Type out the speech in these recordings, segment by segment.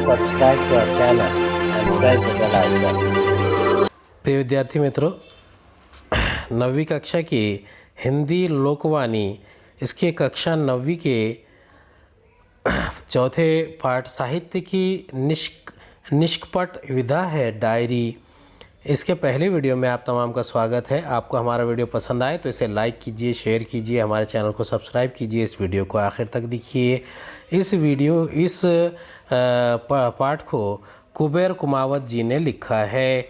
subscribe to our channel and press the bell icon. प्रिय विद्यार्थी मित्रों, 9वीं कक्षा की हिंदी लोकवाणी इसके कक्षा 9वीं के चौथे पाठ साहित्य की निष्कपट विधा है डायरी। इसके पहले वीडियो में आप तमाम का स्वागत है। आपको हमारा वीडियो पसंद आए तो इसे लाइक कीजिए, शेयर कीजिए, हमारे चैनल को सब्सक्राइब कीजिए, इस वीडियो को आखिर तक देखिए। इस पाठ को कुबेर कुमावत जी ने लिखा है।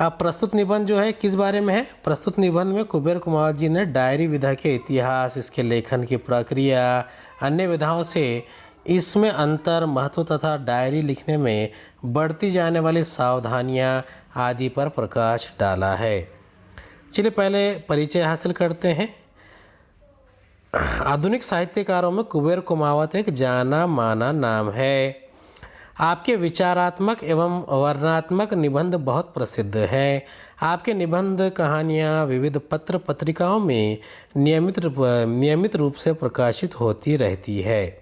अब प्रस्तुत निबंध जो है किस बारे में है? प्रस्तुत निबंध में कुबेर कुमावत जी ने डायरी विधा के इतिहास, इसके लेखन की प्रक्रिया, अन्य विधाओं से इसमें अंतर, महत्व तथा डायरी लिखने में बढ़ती जाने वाली सावधानियां आदि पर प्रकाश डाला है। चलिए पहले परिचय हासिल करते हैं। आधुनिक साहित्यकारों में कुबेर कुमावत एक जाना माना नाम है। आपके विचारात्मक एवं वर्णनात्मक निबंध बहुत प्रसिद्ध हैं। आपके निबंध, कहानियाँ विविध पत्र पत्रिकाओं में नियमित रूप से प्रकाशित होती रहती है।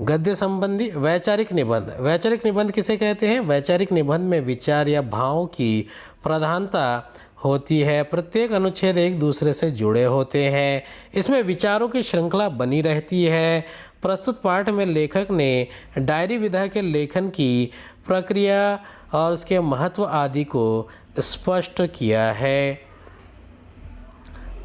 गद्य संबंधी वैचारिक निबंध। वैचारिक निबंध किसे कहते हैं? वैचारिक निबंध में विचार या भावों की प्रधानता होती है। प्रत्येक अनुच्छेद एक दूसरे से जुड़े होते हैं। इसमें विचारों की श्रृंखला बनी रहती है। प्रस्तुत पाठ में लेखक ने डायरी विधा के लेखन की प्रक्रिया और उसके महत्व आदि को स्पष्ट किया है।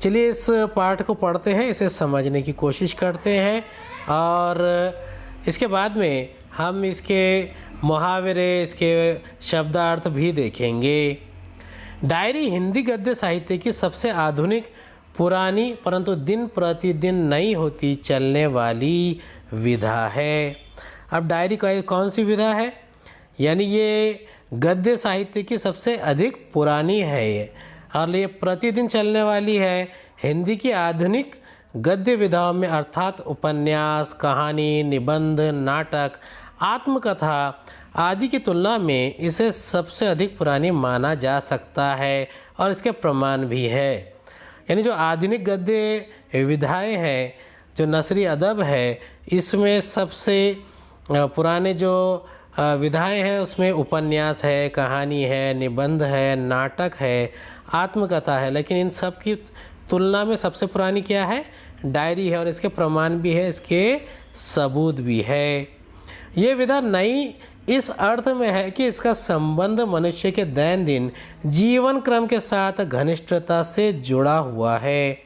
चलिए इस पाठ को पढ़ते हैं, इसे समझने की कोशिश करते हैं और इसके बाद में हम इसके मुहावरे, इसके शब्दार्थ भी देखेंगे। डायरी हिंदी गद्य साहित्य की सबसे आधुनिक, पुरानी परंतु दिन प्रतिदिन नई होती चलने वाली विधा है। अब डायरी कौन सी विधा है? यानी ये गद्य साहित्य की सबसे अधिक पुरानी है ये, और ये प्रतिदिन चलने वाली है। हिंदी की आधुनिक गद्य विधाओं में अर्थात उपन्यास, कहानी, निबंध, नाटक, आत्मकथा आदि की तुलना में इसे सबसे अधिक पुरानी माना जा सकता है और इसके प्रमाण भी है। यानी जो आधुनिक गद्य विधाएं हैं, जो नसरी अदब है, इसमें सबसे पुराने जो विधाएं हैं उसमें उपन्यास है, कहानी है, निबंध है, नाटक है, आत्मकथा है। लेकिन इन सब की तुलना में सबसे पुरानी क्या है? डायरी है, और इसके प्रमाण भी है, इसके सबूत भी है। ये विधा नई इस अर्थ में है कि इसका संबंध मनुष्य के दैनंदिन जीवन क्रम के साथ घनिष्ठता से जुड़ा हुआ है।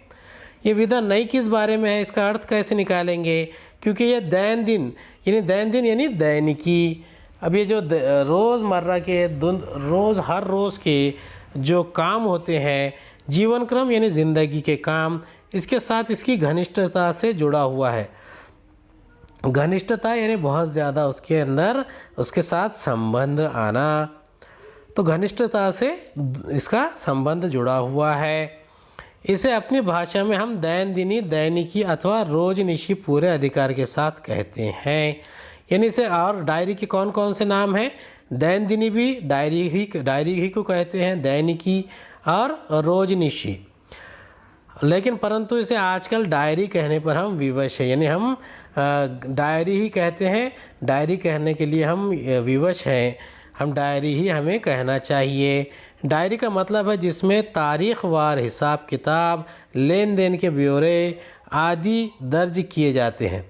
ये विधा नई किस बारे में है? इसका अर्थ कैसे निकालेंगे? क्योंकि ये दैनंदिन यानी दैनिकी। अब ये जो रोज़मर्रा के हर रोज़ के जो काम होते हैं, जीवन क्रम यानी ज़िंदगी के काम, इसके साथ इसकी घनिष्ठता से जुड़ा हुआ है। घनिष्ठता यानी बहुत ज़्यादा उसके अंदर उसके साथ संबंध आना, तो घनिष्ठता से इसका संबंध जुड़ा हुआ है। इसे अपनी भाषा में हम दैनंदिनी, दैनिकी अथवा रोजनिशी पूरे अधिकार के साथ कहते हैं। यानी इसे, और डायरी के कौन कौन से नाम हैं? दैनंदिनी भी डायरी ही को कहते हैं, दैनिकी और रोजनिशी। लेकिन परंतु इसे आजकल डायरी कहने पर हम विवश हैं, यानी हम डायरी ही कहते हैं। डायरी कहने के लिए हम विवश हैं, हम डायरी ही हमें कहना चाहिए। डायरी का मतलब है जिसमें तारीखवार हिसाब किताब, लेन देन के ब्यौरे आदि दर्ज किए जाते हैं।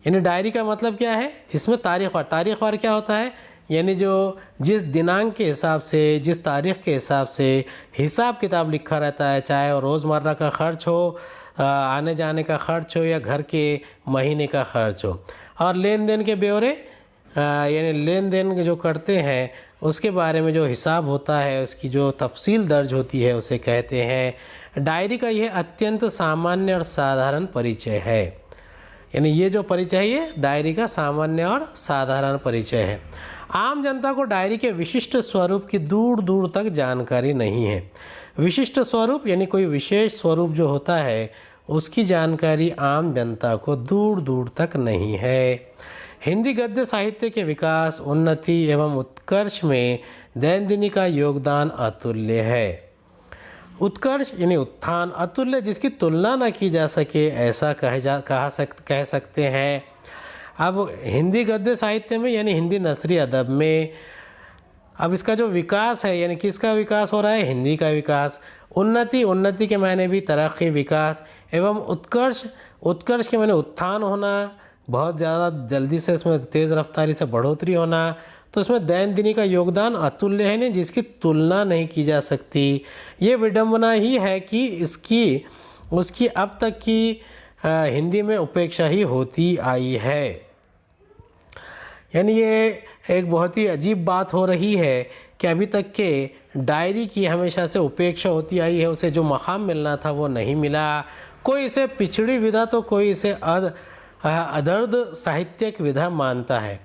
यानी डायरी का मतलब क्या है? जिसमें तारीखवार क्या होता है? यानी जो जिस दिनांक के हिसाब से, जिस तारीख़ के हिसाब से हिसाब किताब लिखा रहता है, चाहे वो रोज़मर्रा का ख़र्च हो, आने जाने का ख़र्च हो, या घर के महीने का ख़र्च हो। और लेन देन के ब्यौरे यानी लेन देन जो करते हैं उसके बारे में जो हिसाब होता है, उसकी जो तफसील दर्ज होती है, उसे कहते हैं। डायरी का यह अत्यंत सामान्य और साधारण परिचय है। यानी ये जो परिचय है, ये डायरी का सामान्य और साधारण परिचय है। आम जनता को डायरी के विशिष्ट स्वरूप की दूर दूर तक जानकारी नहीं है। विशिष्ट स्वरूप यानी कोई विशेष स्वरूप जो होता है, उसकी जानकारी आम जनता को दूर दूर तक नहीं है। हिंदी गद्य साहित्य के विकास, उन्नति एवं उत्कर्ष में दैनंदिनी का योगदान अतुल्य है। उत्कर्ष यानी उत्थान, अतुल्य जिसकी तुलना न की जा सके, ऐसा कह सकते हैं। अब हिंदी गद्य साहित्य में यानी हिंदी नसरी अदब में अब इसका जो विकास है यानी किसका विकास हो रहा है, हिंदी का विकास। उन्नति, उन्नति के मायने भी तरक्की, विकास एवं उत्कर्ष, उत्कर्ष के मायने उत्थान होना, बहुत ज़्यादा जल्दी से उसमें तेज़ रफ्तारी से बढ़ोतरी होना। तो उसमें दैनंदिनी का योगदान अतुल्य है, नहीं जिसकी तुलना नहीं की जा सकती। ये विडंबना ही है कि उसकी अब तक की हिंदी में उपेक्षा ही होती आई है। यानी ये एक बहुत ही अजीब बात हो रही है कि अभी तक के डायरी की हमेशा से उपेक्षा होती आई है, उसे जो मकाम मिलना था वो नहीं मिला। कोई इसे पिछड़ी विधा तो कोई इसे अदर्द साहित्यिक विधा मानता है।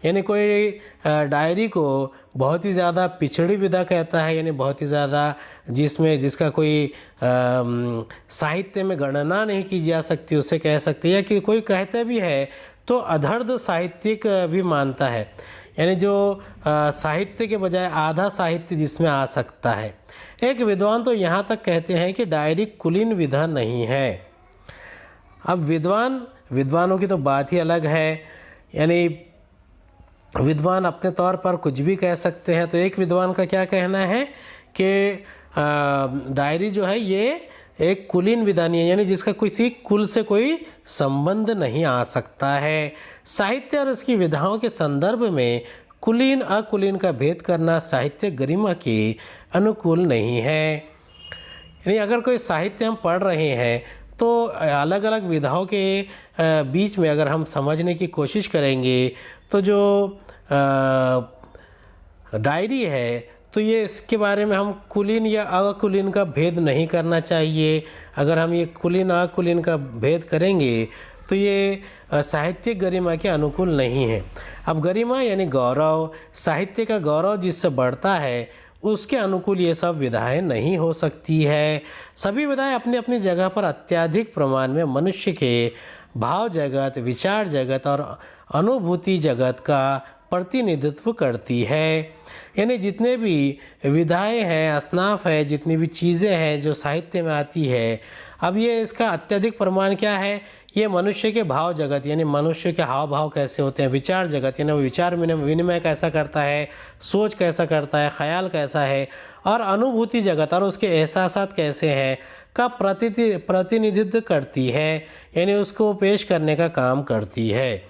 यानी कोई डायरी को बहुत ही ज़्यादा पिछड़ी विधा कहता है, यानी बहुत ही ज़्यादा जिसका कोई साहित्य में गणना नहीं की जा सकती उसे कह सकते, या कि कोई कहते भी है तो अधर्द साहित्यिक भी मानता है, यानी जो साहित्य के बजाय आधा साहित्य जिसमें आ सकता है। एक विद्वान तो यहाँ तक कहते हैं कि डायरी कुलीन विधा नहीं है। अब विद्वानों की तो बात ही अलग है, यानी विद्वान अपने तौर पर कुछ भी कह सकते हैं। तो एक विद्वान का क्या कहना है कि डायरी जो है ये एक कुलीन विधा नहीं है, यानी जिसका किसी कुल से कोई संबंध नहीं आ सकता है। साहित्य और उसकी विधाओं के संदर्भ में कुलीन अकुलीन का भेद करना साहित्य गरिमा के अनुकूल नहीं है। यानी अगर कोई साहित्य हम पढ़ रहे हैं तो अलग अलग विधाओं के बीच में अगर हम समझने की कोशिश करेंगे तो जो डायरी है तो ये इसके बारे में हम कुलीन या अकुलीन का भेद नहीं करना चाहिए। अगर हम ये कुलीन अकुलीन का भेद करेंगे तो ये साहित्यिक गरिमा के अनुकूल नहीं है। अब गरिमा यानी गौरव, साहित्य का गौरव जिससे बढ़ता है उसके अनुकूल ये सब विधाएं नहीं हो सकती है। सभी विधाएं अपनी अपनी जगह पर अत्यधिक प्रमाण में मनुष्य के भाव जगत, विचार जगत और अनुभूति जगत का प्रतिनिधित्व करती है। यानी जितने भी विधाएं हैं, असनाफ है, जितनी भी चीज़ें हैं जो साहित्य में आती है, अब ये इसका अत्यधिक प्रमाण क्या है, ये मनुष्य के भाव जगत यानी मनुष्य के हाव भाव कैसे होते हैं, विचार जगत यानी वो विचार विनिमय कैसा करता है, सोच कैसा करता है, ख्याल कैसा है, और अनुभूति जगत और उसके एहसासात कैसे हैं का प्रतिनिधित्व करती है, यानी उसको पेश करने का काम करती है।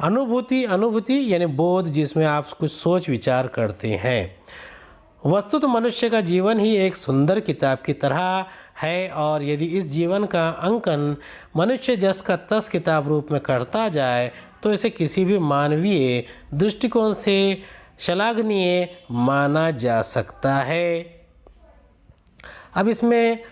अनुभूति यानी बोध जिसमें आप कुछ सोच विचार करते हैं। वस्तुतः मनुष्य का जीवन ही एक सुंदर किताब की तरह है, और यदि इस जीवन का अंकन मनुष्य जस का तस किताब रूप में करता जाए तो इसे किसी भी मानवीय दृष्टिकोण से श्लाघनीय माना जा सकता है। अब इसमें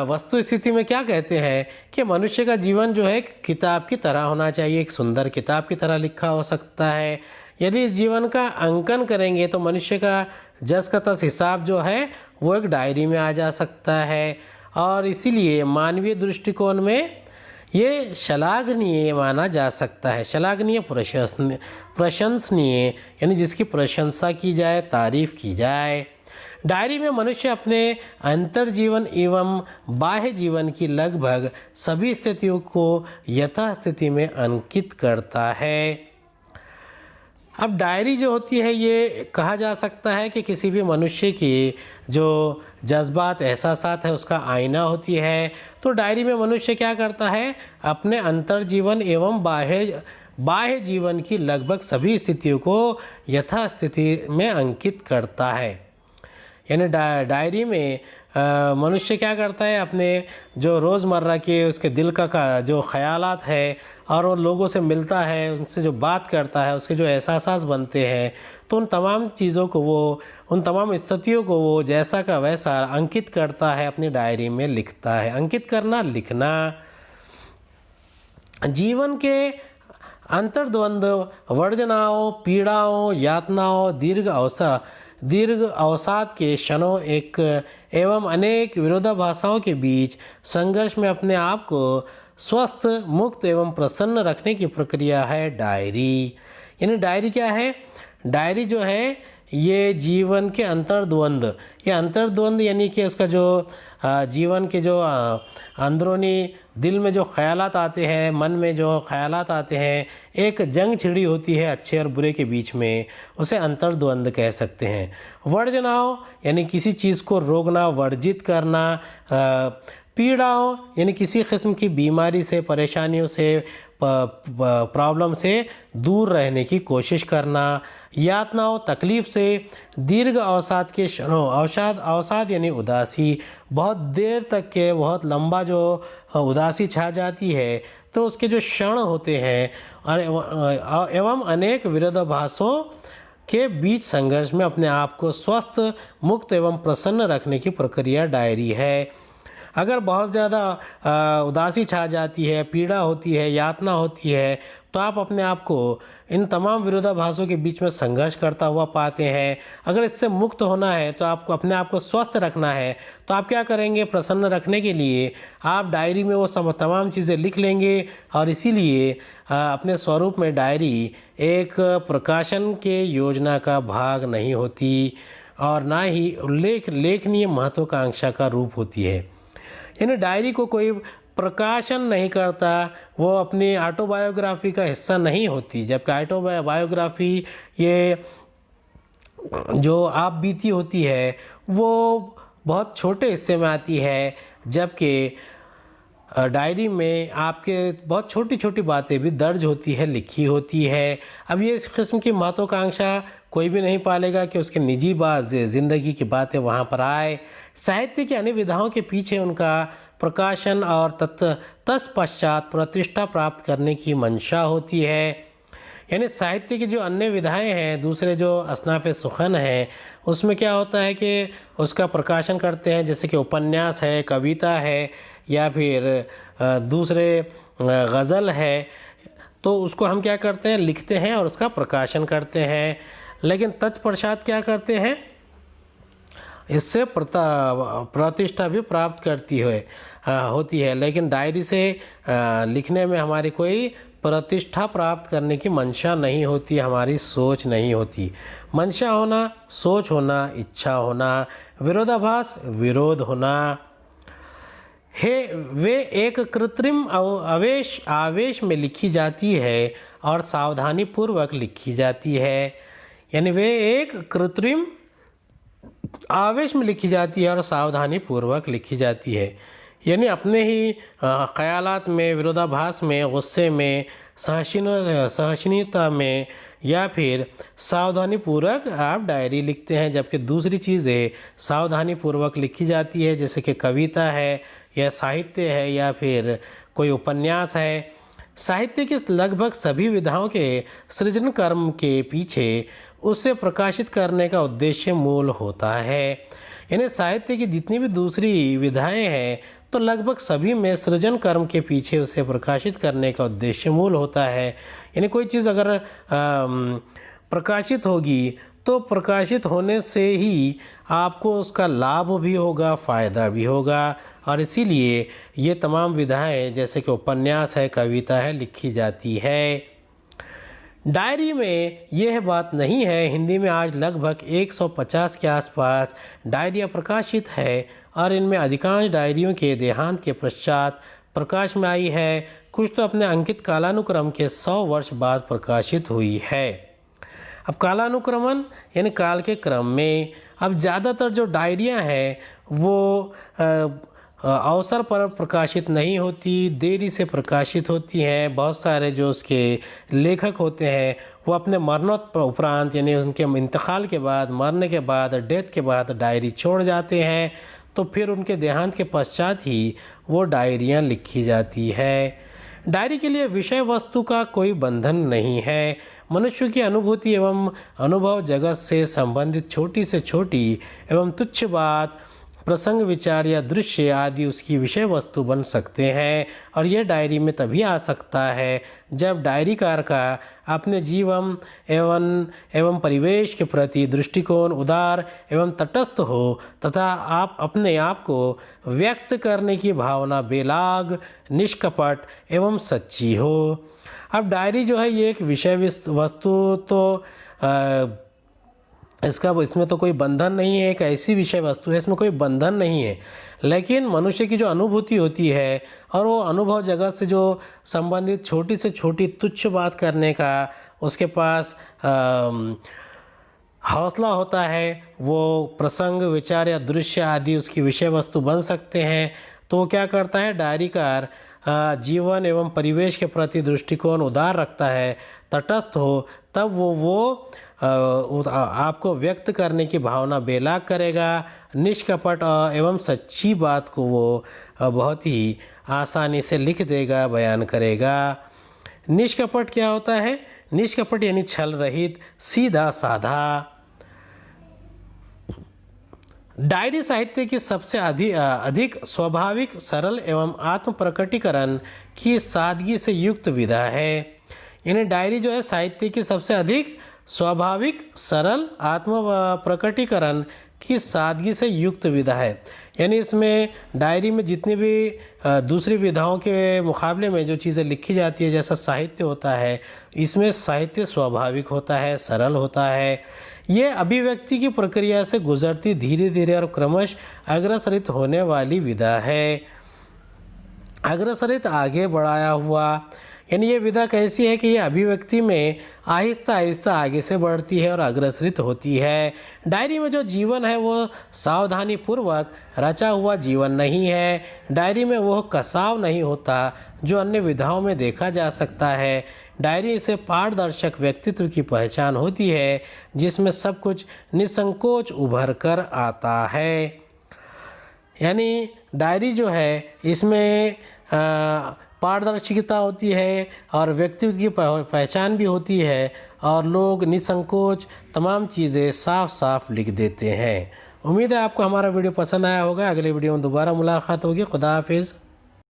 वस्तु स्थिति में क्या कहते हैं कि मनुष्य का जीवन जो है किताब की तरह होना चाहिए, एक सुंदर किताब की तरह लिखा हो सकता है। यदि इस जीवन का अंकन करेंगे तो मनुष्य का जस का तस हिसाब जो है वो एक डायरी में आ जा सकता है, और इसीलिए मानवीय दृष्टिकोण में ये श्लाघनीय माना जा सकता है। श्लाघनीय प्रशंसनीय यानी जिसकी प्रशंसा की जाए, तारीफ की जाए। डायरी में मनुष्य अपने अंतर्जीवन एवं बाह्य जीवन की लगभग सभी स्थितियों को यथास्थिति में अंकित करता है। अब डायरी जो होती है ये कहा जा सकता है कि किसी भी मनुष्य की जो जज्बात एहसासात है उसका आईना होती है। तो डायरी में मनुष्य क्या करता है, अपने अंतर्जीवन एवं बाह्य जीवन की लगभग सभी स्थितियों को यथास्थिति में अंकित करता है। यानी डायरी में मनुष्य क्या करता है, अपने जो रोज़मर्रा के उसके दिल का जो ख़यालात है और वो लोगों से मिलता है, उनसे जो बात करता है, उसके जो एहसास बनते हैं, तो उन तमाम चीज़ों को उन तमाम स्थितियों को वो जैसा का वैसा अंकित करता है, अपनी डायरी में लिखता है। अंकित करना, लिखना। जीवन के अंतर्द्वंद्व, वर्जनाओं, पीड़ाओं, यातनाओं, दीर्घ अवसाद के क्षणों एवं अनेक विरोधाभासों के बीच संघर्ष में अपने आप को स्वस्थ, मुक्त एवं प्रसन्न रखने की प्रक्रिया है डायरी। यानी डायरी क्या है, डायरी जो है ये जीवन के अंतर्द्वंद, ये अंतर्द्वंद यानी कि उसका जो जीवन के जो अंदरूनी दिल में जो ख़यालात आते हैं, मन में जो ख़यालात आते हैं, एक जंग छिड़ी होती है अच्छे और बुरे के बीच में, उसे अंतर्द्वंद कह सकते हैं। वर्जनाओं यानी किसी चीज़ को रोकना, वर्जित करना। पीड़ाओं यानी किसी किस्म की बीमारी से, परेशानियों से, प्रॉब्लम से दूर रहने की कोशिश करना। यातनाओं तकलीफ़ से। दीर्घ अवसाद के क्षणों, अवसाद यानी उदासी, बहुत देर तक के, बहुत लंबा जो उदासी छा जाती है, तो उसके जो क्षण होते हैं एवं अनेक विरोधाभासों के बीच संघर्ष में अपने आप को स्वस्थ, मुक्त एवं प्रसन्न रखने की प्रक्रिया डायरी है। अगर बहुत ज़्यादा उदासी छा जाती है, पीड़ा होती है, यातना होती है, तो आप अपने आप को इन तमाम विरोधाभासों के बीच में संघर्ष करता हुआ पाते हैं। अगर इससे मुक्त होना है, तो आपको अपने आप को स्वस्थ रखना है, तो आप क्या करेंगे? प्रसन्न रखने के लिए आप डायरी में वो सब तमाम चीज़ें लिख लेंगे। और इसीलिए अपने स्वरूप में डायरी एक प्रकाशन के योजना का भाग नहीं होती और ना ही लेखनीय महत्वाकांक्षा का रूप होती है। यानी डायरी को कोई प्रकाशन नहीं करता, वो अपनी ऑटोबायोग्राफी का हिस्सा नहीं होती। जबकि ऑटोबायोग्राफी ये जो आप बीती होती है वो बहुत छोटे हिस्से में आती है, जबकि डायरी में आपके बहुत छोटी छोटी बातें भी दर्ज होती है, लिखी होती है। अब ये इस किस्म की महत्वाकांक्षा कोई भी नहीं पालेगा कि उसके निजी ज़िंदगी की बातें वहाँ पर आए। साहित्य की अन्य विधाओं के पीछे उनका प्रकाशन और तत्पश्चात प्रतिष्ठा प्राप्त करने की मंशा होती है। यानी साहित्य की जो अन्य विधाएं हैं, दूसरे जो असनाफ़ सुखन हैं, उसमें क्या होता है कि उसका प्रकाशन करते हैं, जैसे कि उपन्यास है, कविता है, या फिर दूसरे गज़ल है, तो उसको हम क्या करते हैं? लिखते हैं और उसका प्रकाशन करते हैं। लेकिन तत्पश्चात क्या करते हैं? इससे प्रतिष्ठा भी प्राप्त होती है। लेकिन डायरी से लिखने में हमारी कोई प्रतिष्ठा प्राप्त करने की मंशा नहीं होती, हमारी सोच नहीं होती। मंशा होना, सोच होना, इच्छा होना, विरोधाभास, विरोध होना है, वे एक कृत्रिम आवेश में लिखी जाती है और सावधानी पूर्वक लिखी जाती है। यानी वे एक कृत्रिम आवेश में लिखी जाती है और सावधानी पूर्वक लिखी जाती है। यानी अपने ही ख़यालात में, विरोधाभास में, गुस्से में, सहिष्णुता में, या फिर सावधानी पूर्वक आप डायरी लिखते हैं। जबकि दूसरी चीज़ें सावधानी पूर्वक लिखी जाती है, जैसे कि कविता है या साहित्य है या फिर कोई उपन्यास है। साहित्य की लगभग सभी विधाओं के सृजन कर्म के पीछे उसे प्रकाशित करने का उद्देश्य मूल होता है। यानी साहित्य की जितनी भी दूसरी विधाएं हैं, तो लगभग सभी में सृजन कर्म के पीछे उसे प्रकाशित करने का उद्देश्य मूल होता है। यानी कोई चीज़ अगर प्रकाशित होगी, तो प्रकाशित होने से ही आपको उसका लाभ भी होगा, फ़ायदा भी होगा। और इसीलिए ये तमाम विधाएं, जैसे कि उपन्यास है, कविता है, लिखी जाती है। डायरी में यह बात नहीं है। हिंदी में आज लगभग 150 के आसपास डायरियाँ प्रकाशित है और इनमें अधिकांश डायरियों के देहांत के पश्चात प्रकाश में आई है। कुछ तो अपने अंकित कालानुक्रम के 100 वर्ष बाद प्रकाशित हुई है। अब कालानुक्रमण यानी काल के क्रम में, अब ज़्यादातर जो डायरियाँ हैं वो अवसर पर प्रकाशित नहीं होती, देरी से प्रकाशित होती हैं। बहुत सारे जो उसके लेखक होते हैं वो अपने मरणोपरांत यानी उनके इंतकाल के बाद, मरने के बाद, डेथ के बाद डायरी छोड़ जाते हैं। तो फिर उनके देहांत के पश्चात ही वो डायरियाँ लिखी जाती है। डायरी के लिए विषय वस्तु का कोई बंधन नहीं है। मनुष्य की अनुभूति एवं अनुभव जगत से संबंधित छोटी से छोटी एवं तुच्छ बात, प्रसंग, विचार या दृश्य आदि उसकी विषय वस्तु बन सकते हैं। और यह डायरी में तभी आ सकता है जब डायरीकार का अपने जीवन एवं परिवेश के प्रति दृष्टिकोण उदार एवं तटस्थ हो तथा आप अपने आप को व्यक्त करने की भावना बेलाग, निष्कपट एवं सच्ची हो। अब डायरी जो है ये एक विषय वस्तु तो इसमें तो कोई बंधन नहीं है, एक ऐसी विषय वस्तु है इसमें कोई बंधन नहीं है, लेकिन मनुष्य की जो अनुभूति होती है और वो अनुभव जगत से जो संबंधित छोटी से छोटी तुच्छ बात करने का उसके पास हौसला होता है, वो प्रसंग, विचार या दृश्य आदि उसकी विषय वस्तु बन सकते हैं। तो वो क्या करता है, डायरीकार जीवन एवं परिवेश के प्रति दृष्टिकोण उदार रखता है, तटस्थ हो, तब वो आपको व्यक्त करने की भावना बेलाग करेगा। निष्कपट एवं सच्ची बात को वो बहुत ही आसानी से लिख देगा, बयान करेगा। निष्कपट क्या होता है? निष्कपट यानी छल रहित, सीधा साधा। डायरी साहित्य की सबसे अधिक स्वाभाविक, सरल एवं आत्म प्रकटीकरण की सादगी से युक्त विधा है। यानी डायरी जो है साहित्य की सबसे अधिक स्वाभाविक, सरल, आत्म प्रकटीकरण की सादगी से युक्त विधा है। यानी इसमें डायरी में जितनी भी दूसरी विधाओं के मुकाबले में जो चीज़ें लिखी जाती है, जैसा साहित्य होता है, इसमें साहित्य स्वाभाविक होता है, सरल होता है। ये अभिव्यक्ति की प्रक्रिया से गुजरती धीरे धीरे और क्रमश अग्रसरित होने वाली विधा है। अग्रसरित आगे बढ़ाया हुआ, यानी ये विधा कैसी है कि ये अभिव्यक्ति में आहिस्ता आहिस्ता आगे से बढ़ती है और अग्रसरित होती है। डायरी में जो जीवन है वो सावधानी पूर्वक रचा हुआ जीवन नहीं है। डायरी में वो कसाव नहीं होता जो अन्य विधाओं में देखा जा सकता है। डायरी से पारदर्शक व्यक्तित्व की पहचान होती है, जिसमें सब कुछ निसंकोच उभर कर आता है। यानी डायरी जो है इसमें पारदर्शिता होती है और व्यक्तित्व की पहचान भी होती है और लोग निसंकोच तमाम चीज़ें साफ साफ लिख देते हैं। उम्मीद है आपको हमारा वीडियो पसंद आया होगा। अगले वीडियो में दोबारा मुलाकात होगी। खुदा हाफिज़।